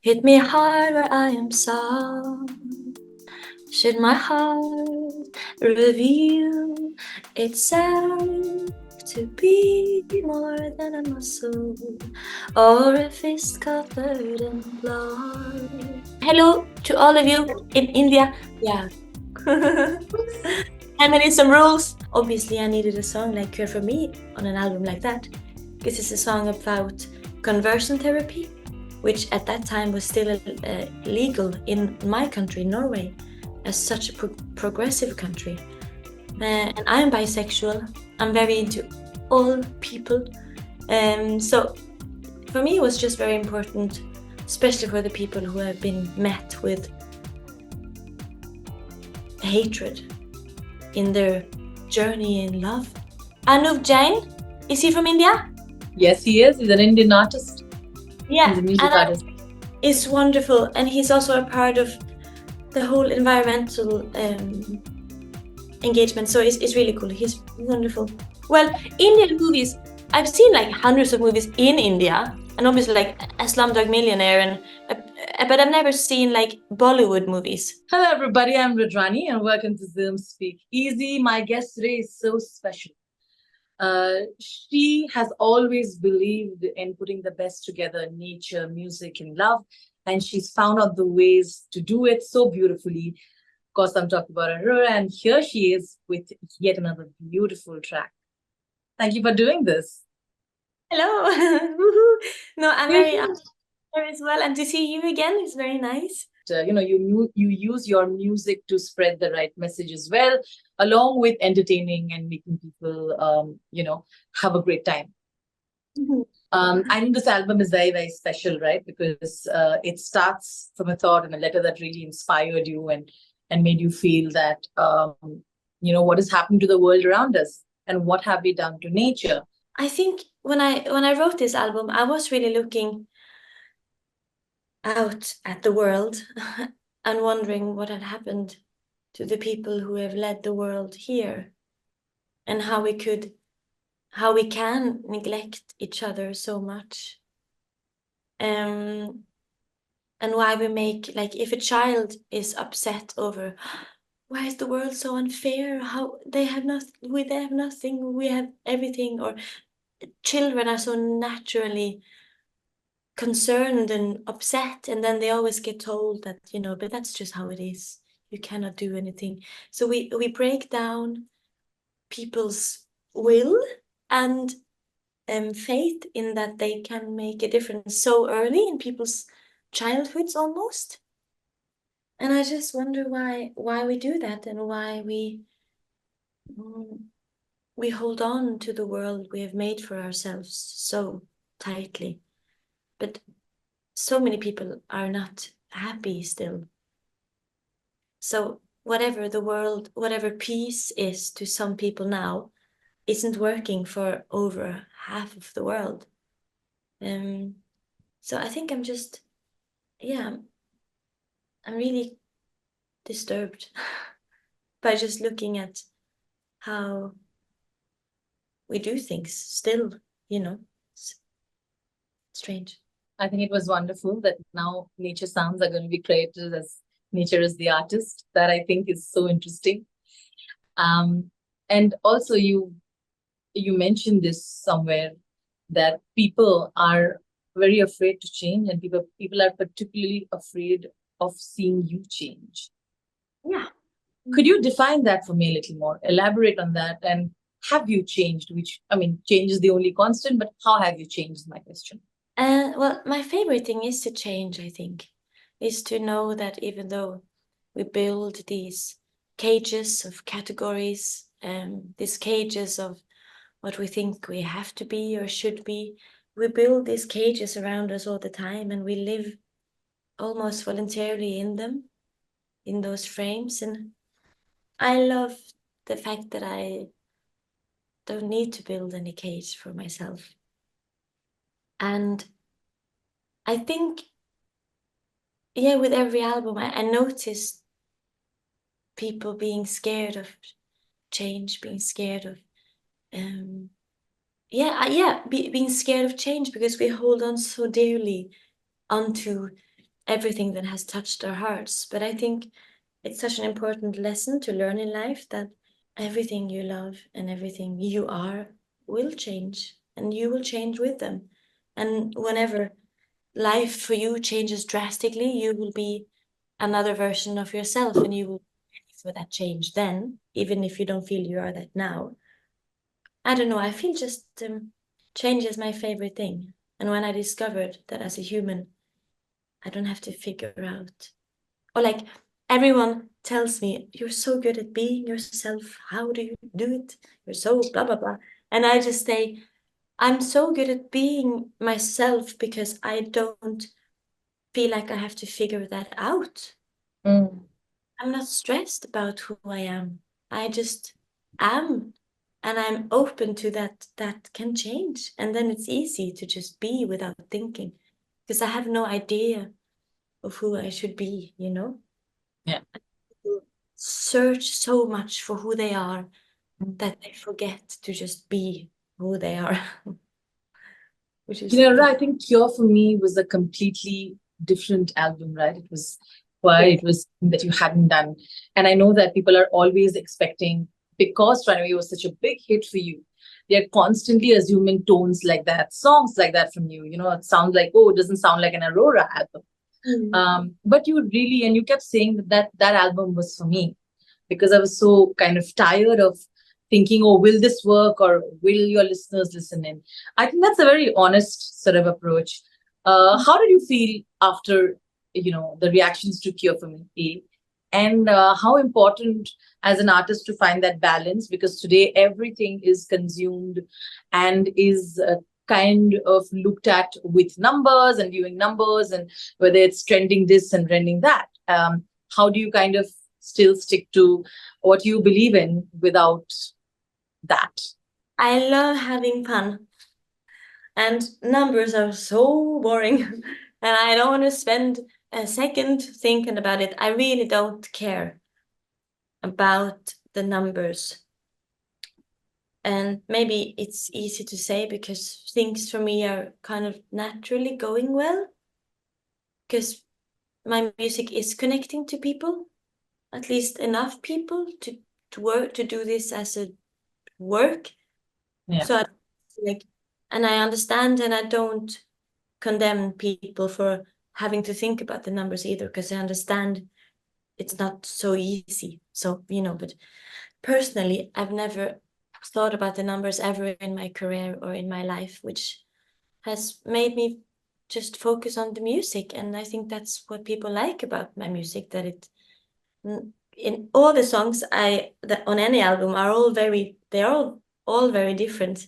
Hit me hard where I am soft. Should my heart reveal itself to be more than a muscle or a fist covered in blood? Hello to all of you in India. Yeah. I made some rules. Obviously, I needed a song like Cure for Me on an album like that, because it's a song about conversion therapy, which at that time was still legal in my country, Norway, as such a progressive country. And I am bisexual. I'm very into all people. So for me, it was just very important, especially for the people who have been met with hatred in their journey in love. Anuv Jain, is he from India? Yes, he is. He's an Indian artist. Yeah, He's a music artist. It's wonderful, and he's also a part of the whole environmental engagement. So it's really cool. He's wonderful. Well, Indian movies, I've seen like hundreds of movies in India, and obviously like a Slumdog Millionaire, and but I've never seen like Bollywood movies. Hello, everybody. I'm Radrani, and welcome to Zoom Speak Easy. My guest today is so special. She has always believed in putting the best together: nature, music, and love. And she's found out the ways to do it so beautifully. Of course, I'm talking about Aurora, and here she is with yet another beautiful track. Thank you for doing this. Hello. No, I'm very here as well, and to see you again is very nice. You use your music to spread the right message as well, along with entertaining and making people have a great time. I think this album is very, very special, right? Because it starts from a thought and a letter that really inspired you and made you feel that what has happened to the world around us and what have we done to nature. I think when I wrote this album, I was really looking out at the world and wondering what had happened to the people who have led the world here, and how we can neglect each other so much, and why we make, like, if a child is upset over why is the world so unfair, how they have nothing, we have everything, or children are so naturally concerned and upset, and then they always get told that, but that's just how it is, you cannot do anything. So we break down people's will and faith in that they can make a difference so early in people's childhoods almost. And I just wonder why we do that, and why we hold on to the world we have made for ourselves so tightly. But so many people are not happy still. So whatever peace is to some people now, isn't working for over half of the world. So I think I'm really disturbed by just looking at how we do things still, it's strange. I think it was wonderful that now nature sounds are going to be created as nature is the artist. That I think is so interesting. And also you mentioned this somewhere, that people are very afraid to change, and people are particularly afraid of seeing you change. Yeah. Could you define that for me a little more? Elaborate on that. And have you changed? Change is the only constant, but how have you changed is my question. Well, my favorite thing is to change, I think, is to know that even though we build these cages of categories, these cages of what we think we have to be or should be, we build these cages around us all the time, and we live almost voluntarily in them, in those frames. And I love the fact that I don't need to build any cage for myself. And I think, with every album, I noticed people being scared of change, being scared of, being scared of change, because we hold on so dearly onto everything that has touched our hearts. But I think it's such an important lesson to learn in life, that everything you love and everything you are will change, and you will change with them. And whenever life for you changes drastically, you will be another version of yourself, and you will be ready for that change then, even if you don't feel you are that now. I don't know, I feel just change is my favorite thing. And when I discovered that as a human, I don't have to figure out, or like everyone tells me, you're so good at being yourself. How do you do it? You're so blah, blah, blah. And I just say, I'm so good at being myself because I don't feel like I have to figure that out. Mm. I'm not stressed about who I am. I just am. And I'm open to that can change. And then it's easy to just be without thinking, because I have no idea of who I should be, you know? Yeah. People search so much for who they are that they forget to just be who they are. Which is I think Cure for me was a completely different album, right? It was it was something that you hadn't done. And I know that people are always expecting, because Runaway was such a big hit for you, they're constantly assuming tones like that, songs like that from you. It sounds like, oh, it doesn't sound like an Aurora album. But you really, and you kept saying that album was for me, because I was so kind of tired of thinking, oh, will this work, or will your listeners listen in? I think that's a very honest sort of approach. How did you feel after, the reactions to Cure for Me? And how important as an artist to find that balance, because today everything is consumed and is kind of looked at with numbers and viewing numbers, and whether it's trending this and trending that. How do you kind of still stick to what you believe in without that? I love having fun, and numbers are so boring, and I don't want to spend a second thinking about it. I really don't care about the numbers. And maybe it's easy to say because things for me are kind of naturally going well, because my music is connecting to people, at least enough people to work, to do this as a work. Yeah. So and I understand, and I don't condemn people for having to think about the numbers either, because I understand it's not so easy. So, but personally, I've never thought about the numbers ever in my career or in my life, which has made me just focus on the music. And I think that's what people like about my music, that it, in all the songs that on any album are they're all very different.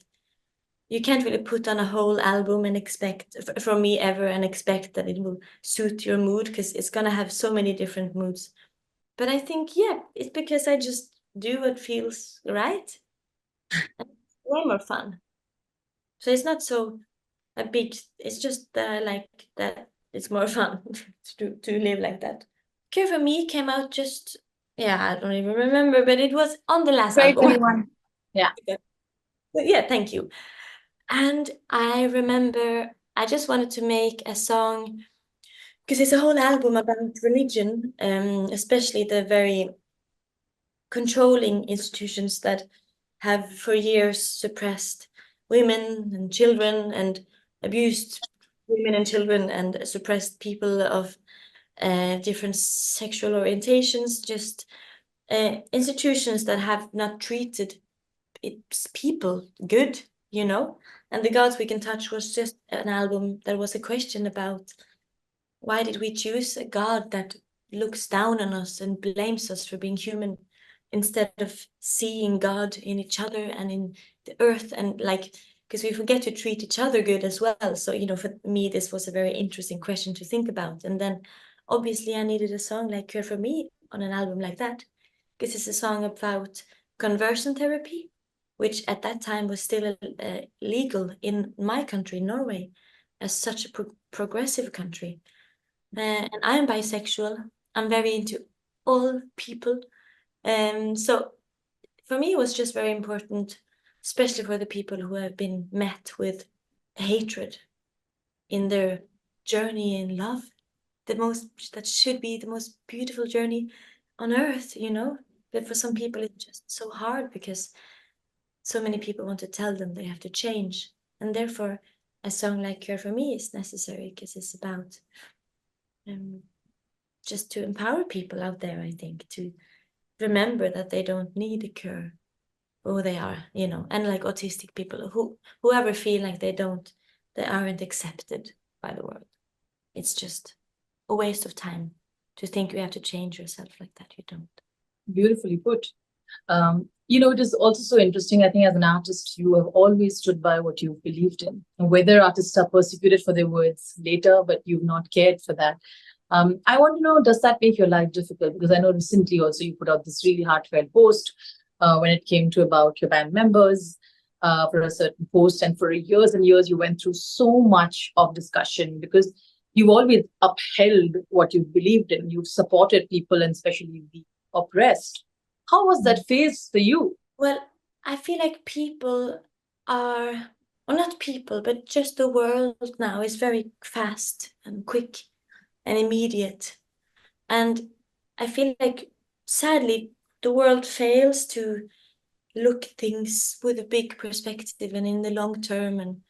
You can't really put on a whole album and expect, from me ever, and expect that it will suit your mood, because it's gonna have so many different moods. But I think, yeah, it's because I just do what feels right. And it's way more fun. So it's not so a big, it's just that I like that it's more fun to live like that. Care for Me came out just, yeah, I don't even remember, but it was on the last album. 2021. Yeah. Yeah, thank you. And I remember I just wanted to make a song, because it's a whole album about religion, especially the very controlling institutions that have for years suppressed women and children, and abused women and children, and suppressed people of different sexual orientations, just institutions that have not treated its people good, And The Gods We Can Touch was just an album that was a question about, why did we choose a God that looks down on us and blames us for being human, instead of seeing God in each other and in the earth, and because we forget to treat each other good as well. So, for me, this was a very interesting question to think about. And then obviously I needed a song like Cure for Me on an album like that, because it's a song about conversion therapy, which at that time was still legal in my country, Norway, as such a progressive country. And I'm bisexual. I'm very into all people. So for me, it was just very important, especially for the people who have been met with hatred in their journey in love. that should be the most beautiful journey on earth, you know? But for some people it's just so hard because so many people want to tell them they have to change. And therefore a song like Cure for Me is necessary because it's about just to empower people out there, I think, to remember that they don't need a cure who they are, you know, and like autistic people whoever feel like they aren't accepted by the world. It's just a waste of time to think you have to change yourself like that. You don't. Beautifully put. It is also so interesting. I think as an artist, you have always stood by what you've believed in. And whether artists are persecuted for their words later, but you've not cared for that. I want to know, does that make your life difficult? Because I know recently also you put out this really heartfelt post when it came to about your band members for a certain post. And for years and years, you went through so much of discussion because you've always upheld what you've believed in. You've supported people, and especially the oppressed. How was that phase for you? Well, I feel like people are, or not people, but just the world now is very fast and quick and immediate. And I feel like, sadly, the world fails to look things with a big perspective and in the long term. And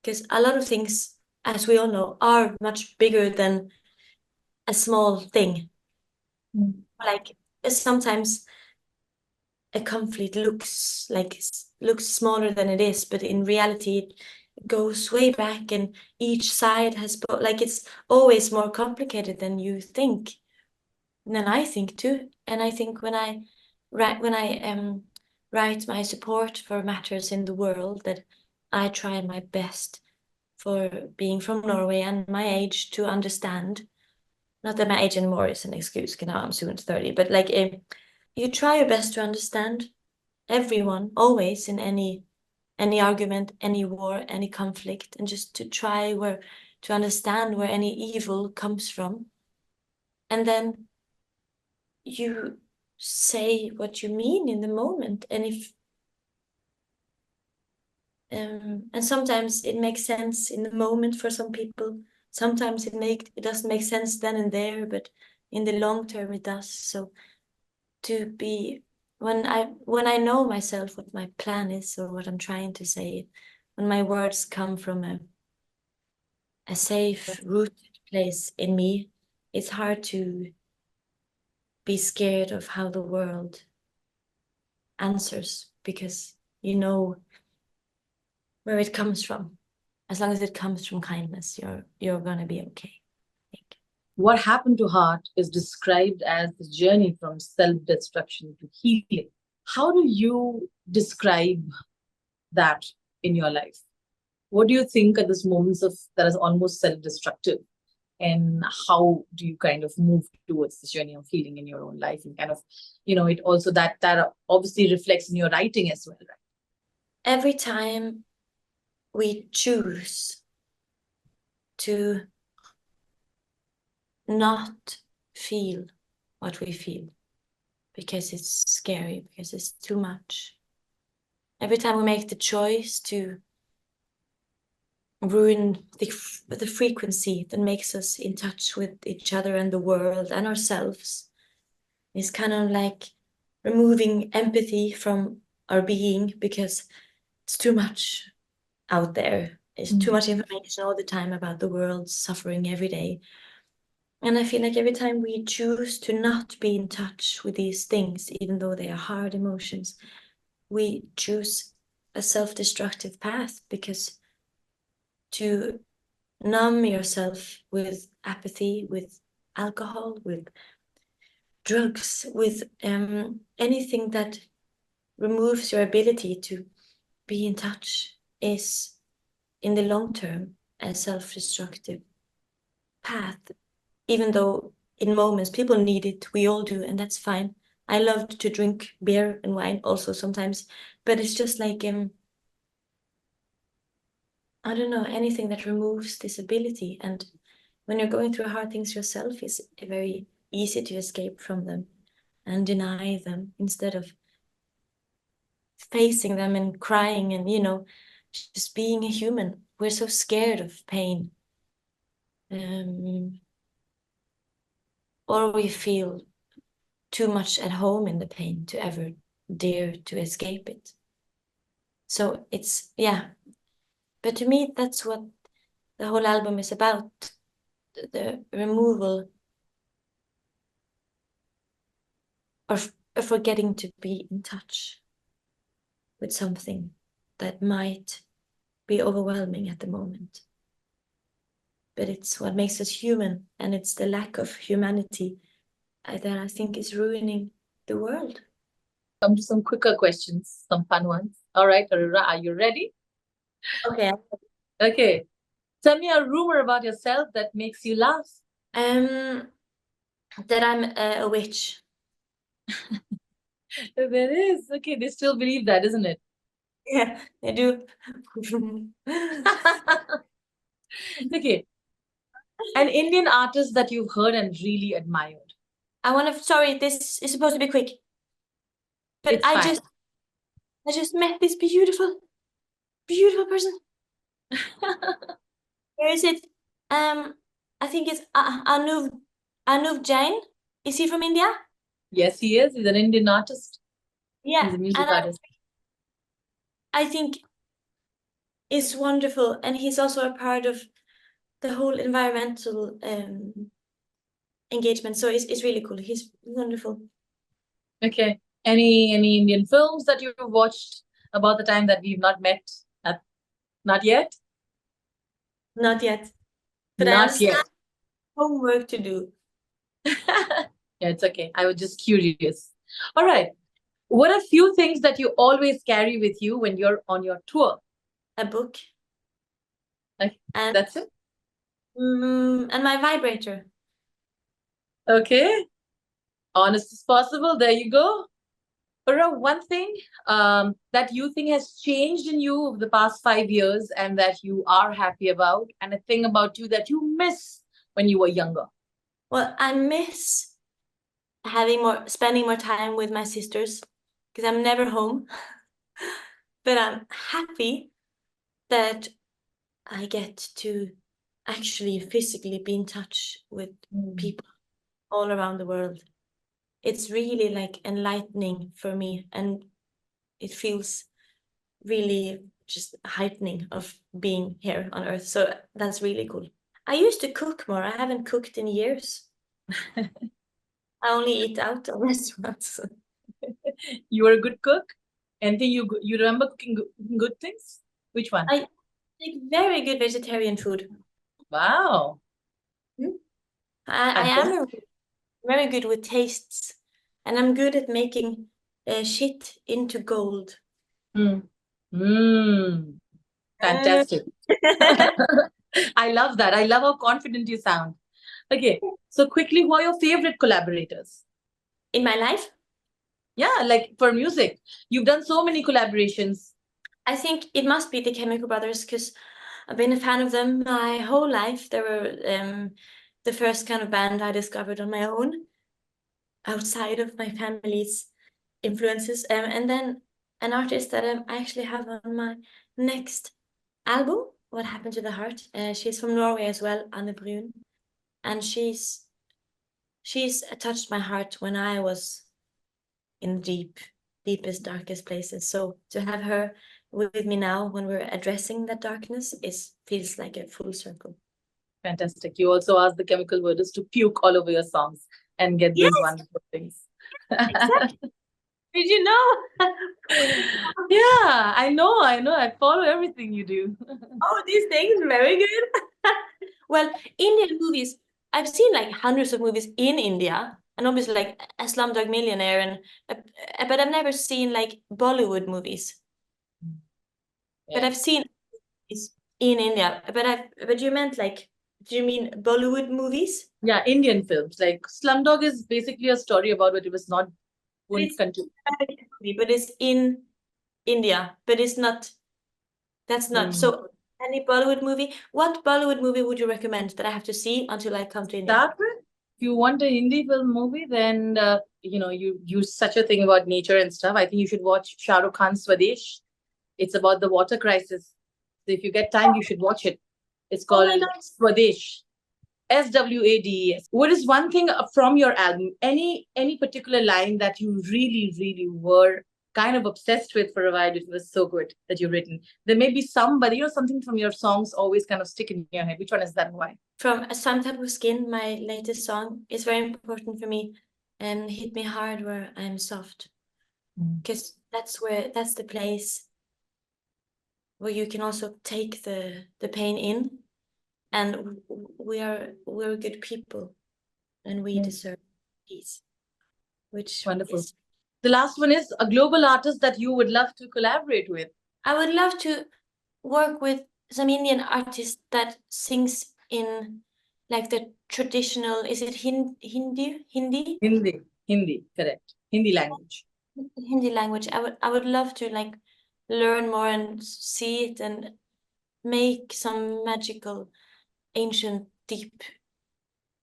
because a lot of things, as we all know, are much bigger than a small thing. Like sometimes a conflict looks smaller than it is, but in reality it goes way back, and each side has like it's always more complicated than you think, than I think too. And I think when I write my support for matters in the world, that I try my best for being from Norway and my age to understand. Not that my age anymore is an excuse, because now I'm soon 30, but like you try your best to understand everyone, always, in any argument, any war, any conflict, and just to try to understand where any evil comes from. And then you say what you mean in the moment. And if and sometimes it makes sense in the moment for some people. Sometimes it doesn't make sense then and there, but in the long term it does. So to be when I know myself what my plan is or what I'm trying to say, when my words come from a safe, rooted place in me, it's hard to be scared of how the world answers, because you know where it comes from. As long as it comes from kindness, you're gonna be okay, I think. What happened to Heart is described as the journey from self-destruction to healing. How do you describe that in your life? What do you think are these moments of that is almost self-destructive? And how do you kind of move towards this journey of healing in your own life? And kind of, it also that obviously reflects in your writing as well, right? Every time we choose to not feel what we feel because it's scary, because it's too much. Every time we make the choice to ruin the frequency that makes us in touch with each other and the world and ourselves, is kind of like removing empathy from our being, because it's too much out there. It's too much information all the time about the world suffering every day. And I feel like every time we choose to not be in touch with these things, even though they are hard emotions, we choose a self-destructive path, because to numb yourself with apathy, with alcohol, with drugs, with anything that removes your ability to be in touch, is in the long term a self-destructive path. Even though in moments people need it, we all do, and that's fine. I love to drink beer and wine also sometimes, but it's just like I don't know, anything that removes this ability. And when you're going through hard things yourself, it's very easy to escape from them and deny them instead of facing them and crying and, just being a human. We're so scared of pain. or we feel too much at home in the pain to ever dare to escape it. So it's, yeah. But to me, that's what the whole album is about, the removal of forgetting to be in touch with something that might be overwhelming at the moment. But it's what makes us human, and it's the lack of humanity that I think is ruining the world. Come to some quicker questions, some fun ones. All right, Aurora, are you ready? Okay. Okay. Tell me a rumor about yourself that makes you laugh. That I'm a witch. There is. Okay, they still believe that, isn't it? Yeah, I do. Okay. An Indian artist that you've heard and really admired. Sorry, this is supposed to be quick. But It's fine. I just met this beautiful person. Where is it? I think it's Anuv Jain. Is he from India? Yes, he is. He's an Indian artist. Yeah, He's a music and artist. I think it's wonderful, and he's also a part of the whole environmental engagement. So it's really cool. He's wonderful. Okay. Any Indian films that you've watched about the time that we've not met? Not yet? Not yet, but I Not understand yet. homework to do. Yeah, it's okay. I was just curious. All right. What are few things that you always carry with you when you're on your tour? A book. Like, And that's it? and my vibrator. Okay. Honest as possible. There you go. Or one thing that you think has changed in you over the past 5 years and that you are happy about, and a thing about you that you miss when you were younger. Well, I miss spending more time with my sisters because I'm never home. But I'm happy that I get to actually physically be in touch with people all around the world. It's really like enlightening for me, and it feels really just heightening of being here on Earth. So that's really cool. I used to cook more. I haven't cooked in years. I only eat out at restaurants. You were a good cook? Anything you remember cooking good things? Which one? I make very good vegetarian food. Wow. I am very good with tastes, and I'm good at making shit into gold. Fantastic. I love that. I love how confident you sound. Okay, so quickly, who are your favorite collaborators? In my life? Yeah, like for music. You've done so many collaborations. I think it must be the Chemical Brothers, because I've been a fan of them my whole life. They were the first kind of band I discovered on my own, outside of my family's influences. And then an artist that I actually have on my next album, What Happened to the Heart. She's from Norway as well, Anne Brun. And she's touched my heart when I was in deepest, darkest places. So to have her with me now when we're addressing that darkness feels like a full circle. Fantastic. You also asked the Chemical Brothers to puke all over your songs and get those wonderful things. Exactly. Did you know? Yeah, I know. I follow everything you do. Oh, these things, very good. Well, Indian movies, I've seen like hundreds of movies in India, and obviously like a Slumdog Millionaire, but I've never seen like Bollywood movies. Yeah. But I've seen movies in India. But you meant like, do you mean Bollywood movies? Yeah, Indian films. Like Slumdog is basically a story about what it was not one country. But it's in India, but it's not. That's not. So any Bollywood movie? What Bollywood movie would you recommend that I have to see until I come to India? Start with, if you want a Hindi film movie, then you use such a thing about nature and stuff. I think you should watch Shah Rukh Khan's Swadesh. It's about the water crisis. So if you get time, you should watch it. It's called Swadesh. SWADES. What is one thing from your album? Any particular line that you really were kind of obsessed with for a while? It was so good that you've written. There may be somebody, something from your songs always kind of stick in your head. Which one is that and why? From Some Type of Skin, my latest song, is very important for me. And Hit Me Hard Where I'm Soft. Because that's the place where you can also take the pain in. And we're good people, and we deserve peace. Which wonderful. The last one is a global artist that you would love to collaborate with. I would love to work with some Indian artist that sings in like the traditional, is it Hindi? Hindi, correct. Hindi language. Hindi language. I would love to like learn more and see it and make some magical, ancient, deep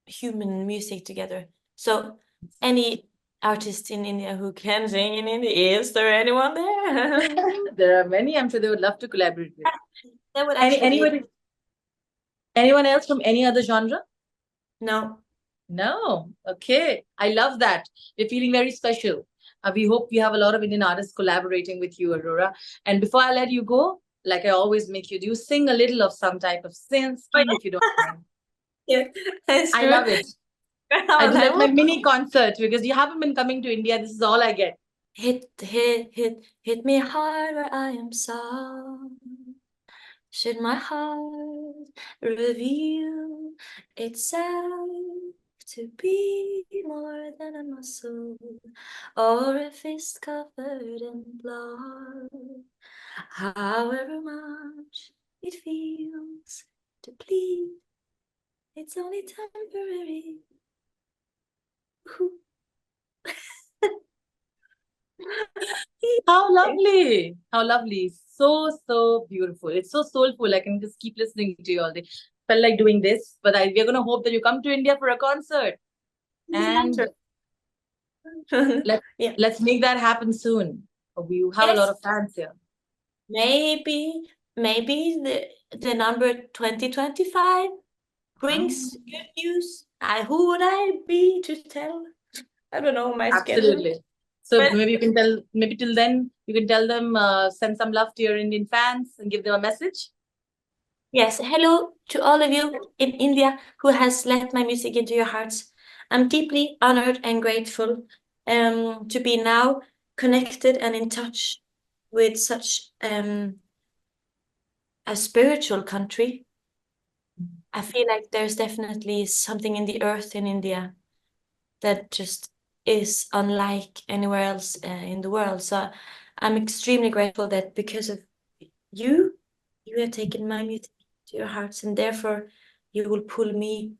human music together. So any artist in India who can sing in Hindi, is there anyone there? There are many. I'm sure they would love to collaborate with. That would actually anyone else from any other genre? No. Okay. I love that. You're feeling very special. We hope we have a lot of Indian artists collaborating with you, Aurora. And before I let you go, like I always make you do, sing a little of some type of skin if you don't mind. Yeah, I love it. I do like my mini concert because you haven't been coming to India. This is all I get. Hit me hard where I am soft. Should my heart reveal itself to be more than a muscle, or a fist covered in blood? However much it feels to bleed, it's only temporary. How lovely. How lovely. So beautiful. It's so soulful. I can just keep listening to you all day. Felt like doing this, but we're going to hope that you come to India for a concert. And let's make that happen soon. We have a lot of fans here. Maybe the number 2025 brings good news. Who would I be to tell? I don't know my schedule. Absolutely. So maybe you can maybe till then you can tell them, send some love to your Indian fans and give them a message. Yes, hello to all of you in India who has let my music into your hearts. I'm deeply honored and grateful to be now connected and in touch with such a spiritual country. I feel like there's definitely something in the earth in India that just is unlike anywhere else in the world. So I'm extremely grateful that because of you have taken my music to your hearts, and therefore you will pull me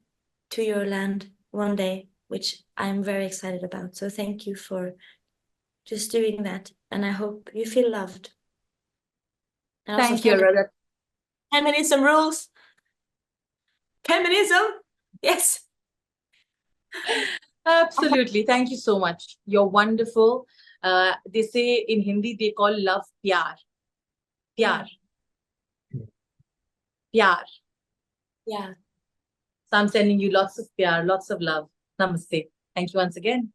to your land one day, which I'm very excited about. So thank you for just doing that, and I hope you feel loved. And thank you, Aurora. Feminism rules. Feminism, yes. Absolutely. Thank you so much. You're wonderful. They say in Hindi, they call love pyar. Pyar. Pyar. Yeah. So I'm sending you lots of pyar, lots of love. Namaste. Thank you once again.